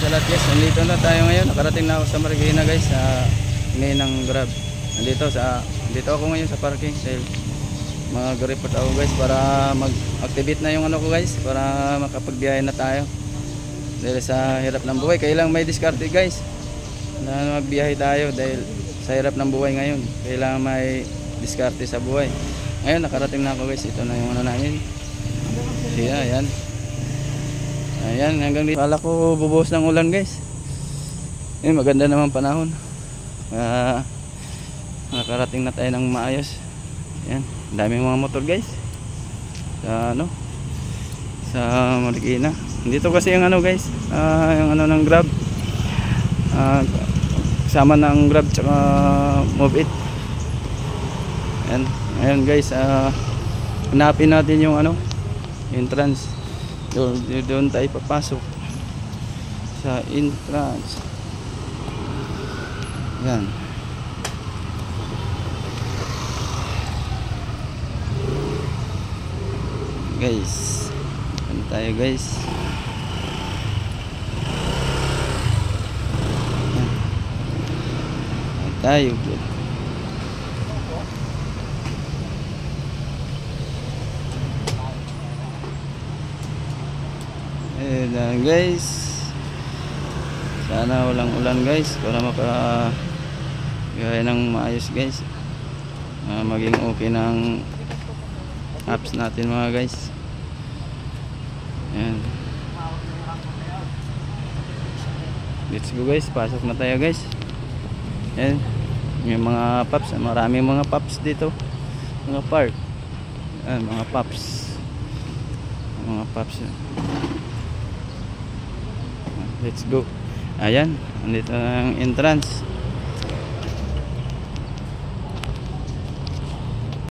sa lahat guys. Nandito na tayo ngayon. Nakarating na ako sa Marikina guys. Sa may ng Grab. Nandito ako ngayon sa parking dahil mag-report ako guys para mag-activate na yung ano ko guys, para makapagbiyahe na tayo. Dahil sa hirap ng buhay, kailangan may diskarte guys na magbiyahe tayo dahil sa hirap ng buhay ngayon. Kailangan may diskarte sa buhay. Ngayon nakarating na ako guys. Ito na yung ano namin. Ayan. Ayan, hanggang dito. Kala ko bubuhos ng ulan guys. Maganda naman panahon. Nakarating na tayo ng maayos. Ayan, daming mga motor guys. Sa Marikina. Dito kasi yung ano guys, yung ano ng Grab. Kasama ng Grab tsaka Move It. Ayan guys, hanapin natin yung ano, entrance. Doon tayo papasok sa entrance. Yan guys, ano tayo guys. Yan tayo. Ayan guys, sana walang ulan guys para makagaya ng maayos guys, maging okay ng apps natin mga guys. Ayan, let's go guys, pasok na tayo guys. Ayan, yung mga pups, maraming mga pups dito, mga park. Ayan, mga pups let's go. Ayan, andito na ang entrance.